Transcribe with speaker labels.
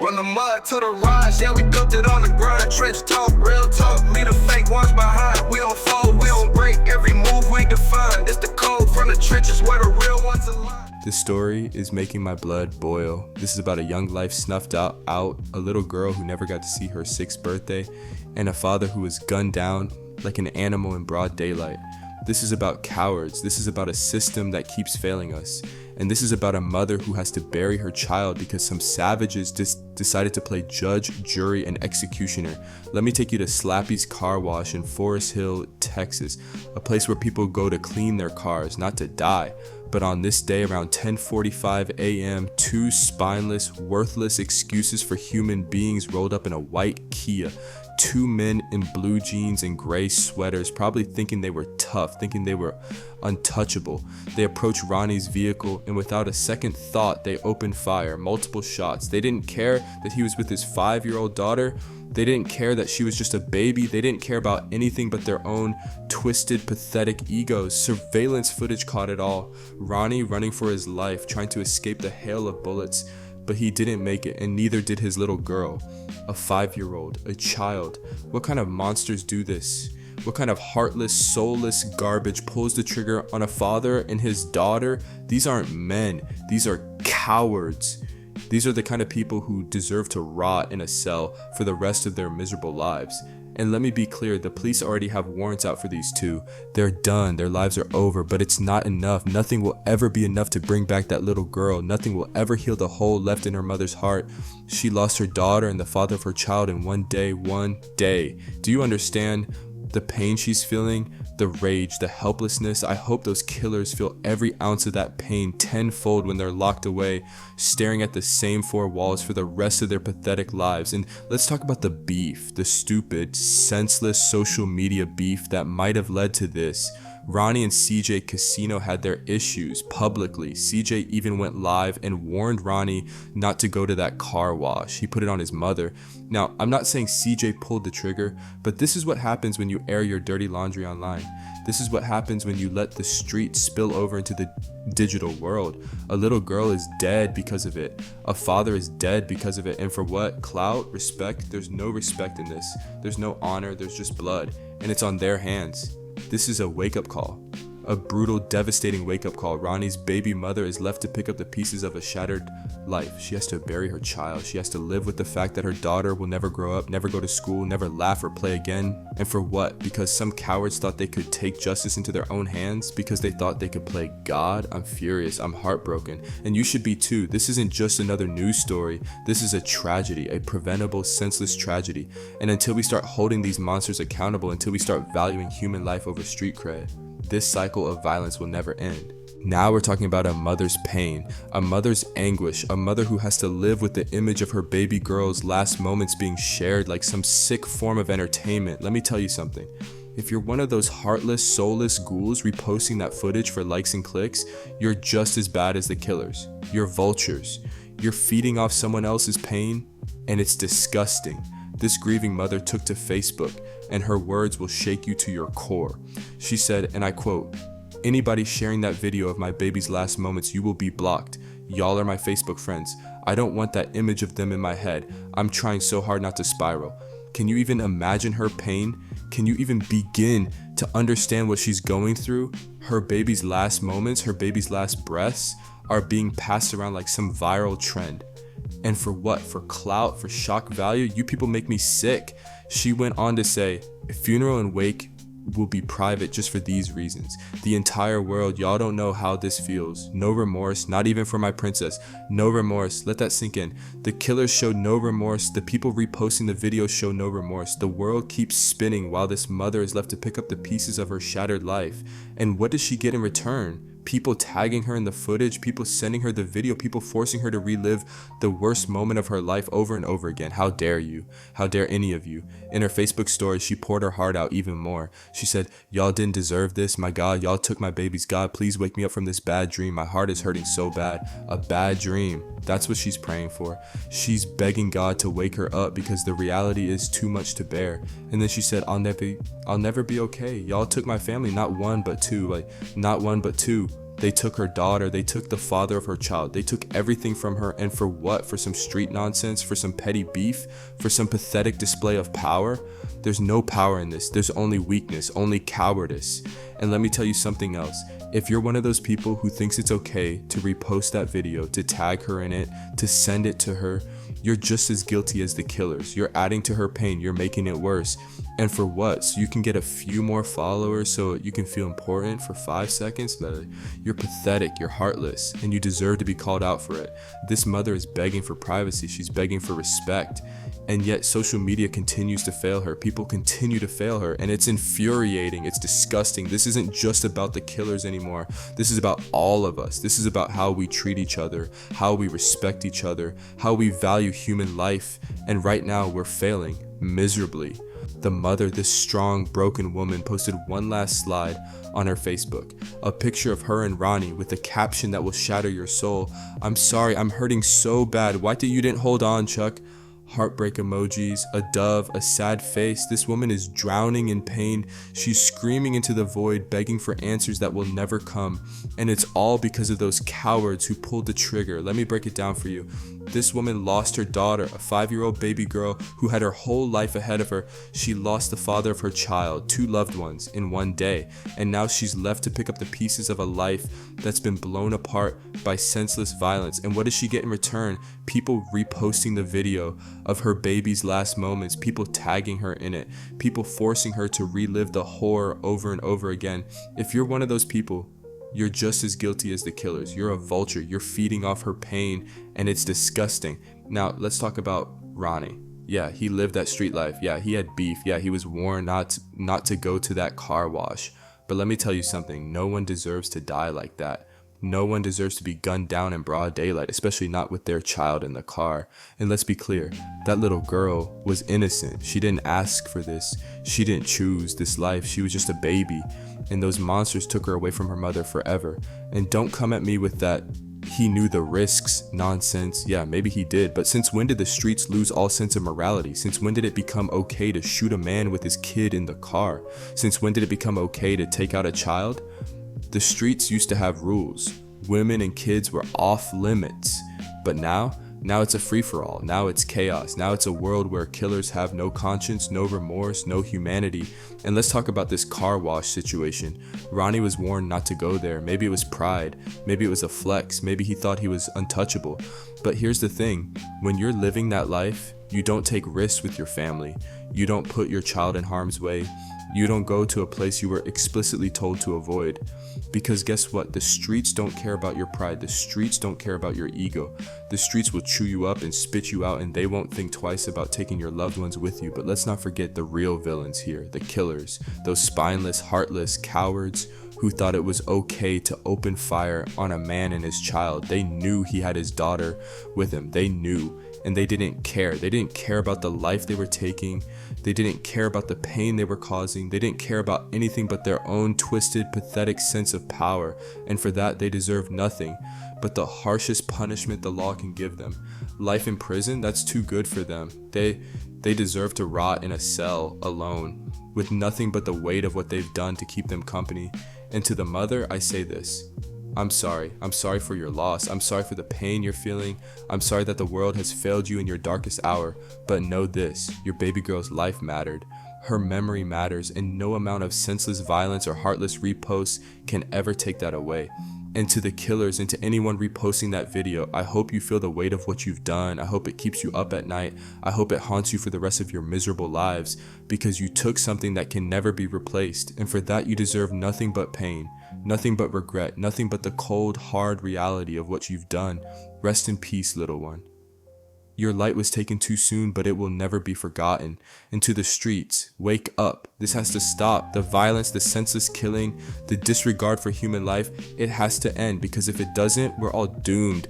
Speaker 1: From the mud to the rise, yeah, we built it on the grind. Trench talk, real talk, leave the fake ones behind. We don't fold, we don't break, every move we define. It's the code from the trenches where the real ones align.
Speaker 2: This story is making my blood boil. This is about a young life snuffed out, a little girl who never got to see her 6th birthday, and a father who was gunned down like an animal in broad daylight. This is about cowards. This is about a system that keeps failing us. And this is about a mother who has to bury her child because some savages decided to play judge, jury, and executioner. Let me take you to Slappy's Car Wash in Forest Hill, Texas, a place where people go to clean their cars, not to die. But on this day around 10:45 a.m., 2 spineless, worthless excuses for human beings rolled up in a white Kia. 2 men in blue jeans and gray sweaters, probably thinking they were tough, thinking they were untouchable. They approached Ronnie's vehicle and without a second thought, they opened fire, multiple shots. They didn't care that he was with his 5-year-old daughter. They didn't care that she was just a baby. They didn't care about anything but their own twisted, pathetic egos. Surveillance footage caught it all. Ronnie running for his life, trying to escape the hail of bullets. But he didn't make it, and neither did his little girl. A 5-year-old, a child. What kind of monsters do this? What kind of heartless, soulless garbage pulls the trigger on a father and his daughter? These aren't men. These are cowards. These are the kind of people who deserve to rot in a cell for the rest of their miserable lives. And let me be clear, the police already have warrants out for these 2. They're done, their lives are over, but it's not enough. Nothing will ever be enough to bring back that little girl. Nothing will ever heal the hole left in her mother's heart. She lost her daughter and the father of her child in one day. Do you understand the pain she's feeling? The rage, the helplessness. I hope those killers feel every ounce of that pain tenfold when they're locked away, staring at the same 4 walls for the rest of their pathetic lives. And let's talk about the beef, the stupid, senseless social media beef that might have led to this. Ronnie and CJ Casino had their issues publicly. CJ even went live and warned Ronnie not to go to that car wash. He put it on his mother. Now, I'm not saying CJ pulled the trigger, but this is what happens when you air your dirty laundry online. This is what happens when you let the street spill over into the digital world. A little girl is dead because of it. A father is dead because of it. And for what? Clout? Respect? There's no respect in this. There's no honor. There's just blood. And it's on their hands. This is a wake-up call. A brutal, devastating wake-up call. Ronnie's baby mother is left to pick up the pieces of a shattered life. She has to bury her child. She has to live with the fact that her daughter will never grow up, never go to school, never laugh or play again. And for what? Because some cowards thought they could take justice into their own hands? Because they thought they could play God? I'm furious. I'm heartbroken. And you should be too. This isn't just another news story. This is a tragedy, a preventable, senseless tragedy. And until we start holding these monsters accountable, until we start valuing human life over street cred, this cycle of violence will never end. Now we're talking about a mother's pain, a mother's anguish, a mother who has to live with the image of her baby girl's last moments being shared like some sick form of entertainment. Let me tell you something. If you're one of those heartless, soulless ghouls reposting that footage for likes and clicks, you're just as bad as the killers. You're vultures. You're feeding off someone else's pain, and it's disgusting. This grieving mother took to Facebook, and her words will shake you to your core. She said, and I quote, "Anybody sharing that video of my baby's last moments, you will be blocked. Y'all are my Facebook friends. I don't want that image of them in my head. I'm trying so hard not to spiral." Can you even imagine her pain? Can you even begin to understand what she's going through? Her baby's last moments, her baby's last breaths are being passed around like some viral trend. And for what? For clout? For shock value? You people make me sick. She went on to say, "Funeral and wake will be private just for these reasons. The entire world, y'all don't know how this feels. No remorse, not even for my princess. No remorse." Let that sink in. The killers showed no remorse. The people reposting the video show no remorse. The world keeps spinning while this mother is left to pick up the pieces of her shattered life. And what does she get in return? People tagging her in the footage, people sending her the video, people forcing her to relive the worst moment of her life over and over again. How dare you? How dare any of you? In her Facebook story, she poured her heart out even more. She said, "Y'all didn't deserve this. My God, y'all took my babies. God, please wake me up from this bad dream. My heart is hurting so bad." A bad dream. That's what she's praying for. She's begging God to wake her up because the reality is too much to bear. And then she said, I'll never be okay. Y'all took my family, not one, but two. Not one, but two. They took her daughter, they took the father of her child, they took everything from her, and for what? For some street nonsense, for some petty beef, for some pathetic display of power? There's no power in this. There's only weakness, only cowardice. And let me tell you something else. If you're one of those people who thinks it's okay to repost that video, to tag her in it, to send it to her, you're just as guilty as the killers. You're adding to her pain. You're making it worse. And for what? So you can get a few more followers so you can feel important for 5 seconds? You're pathetic. You're heartless. And you deserve to be called out for it. This mother is begging for privacy. She's begging for respect. And yet social media continues to fail her. People continue to fail her. And it's infuriating. It's disgusting. This isn't just about the killers anymore. This is about all of us. This is about how we treat each other, how we respect each other, how we value human life. And right now we're failing miserably. The mother, this strong, broken woman, posted one last slide on her Facebook. A picture of her and Ronnie with a caption that will shatter your soul. "I'm sorry, I'm hurting so bad. Why did you didn't hold on, Chuck?" Heartbreak emojis, a dove, a sad face. This woman is drowning in pain. She's screaming into the void, begging for answers that will never come. And it's all because of those cowards who pulled the trigger. Let me break it down for you. This woman lost her daughter, a 5-year-old baby girl who had her whole life ahead of her. She lost the father of her child, 2 loved ones, in one day. And now she's left to pick up the pieces of a life that's been blown apart by senseless violence. And what does she get in return? People reposting the video of her baby's last moments, people tagging her in it, people forcing her to relive the horror over and over again. If you're one of those people, you're just as guilty as the killers. You're a vulture. You're feeding off her pain, and it's disgusting. Now, let's talk about Ronnie. Yeah, he lived that street life. Yeah, he had beef. Yeah, he was warned not to go to that car wash. But let me tell you something. No one deserves to die like that. No one deserves to be gunned down in broad daylight, especially not with their child in the car. And let's be clear, that little girl was innocent. She didn't ask for this. She didn't choose this life. She was just a baby. And those monsters took her away from her mother forever. And don't come at me with that he knew the risks nonsense. Yeah, maybe he did. But since when did the streets lose all sense of morality? Since when did it become okay to shoot a man with his kid in the car? Since when did it become okay to take out a child? The streets used to have rules. Women and kids were off limits. But now it's a free-for-all. Now it's chaos. Now it's a world where killers have no conscience, no remorse, no humanity. And let's talk about this car wash situation. Ronnie was warned not to go there. Maybe it was pride. Maybe it was a flex. Maybe he thought he was untouchable. But here's the thing. When you're living that life, you don't take risks with your family. You don't put your child in harm's way. You don't go to a place you were explicitly told to avoid. Because guess what? The streets don't care about your pride. The streets don't care about your ego. The streets will chew you up and spit you out, and they won't think twice about taking your loved ones with you. But let's not forget the real villains here, the killers, those spineless, heartless cowards who thought it was okay to open fire on a man and his child. They knew he had his daughter with him. They knew. And they didn't care. They didn't care about the life they were taking. They didn't care about the pain they were causing. They didn't care about anything but their own twisted, pathetic sense of power. And for that, they deserve nothing but the harshest punishment the law can give them. Life in prison, that's too good for them. They deserve to rot in a cell alone with nothing but the weight of what they've done to keep them company. And to the mother, I say this. I'm sorry. I'm sorry for your loss. I'm sorry for the pain you're feeling. I'm sorry that the world has failed you in your darkest hour. But know this, your baby girl's life mattered. Her memory matters, and no amount of senseless violence or heartless reposts can ever take that away. And to the killers and to anyone reposting that video, I hope you feel the weight of what you've done. I hope it keeps you up at night. I hope it haunts you for the rest of your miserable lives, because you took something that can never be replaced. And for that, you deserve nothing but pain. Nothing but regret, nothing but the cold, hard reality of what you've done. Rest in peace, little one. Your light was taken too soon, but it will never be forgotten. And to the streets, wake up. This has to stop. The violence, the senseless killing, the disregard for human life, it has to end, because if it doesn't, we're all doomed.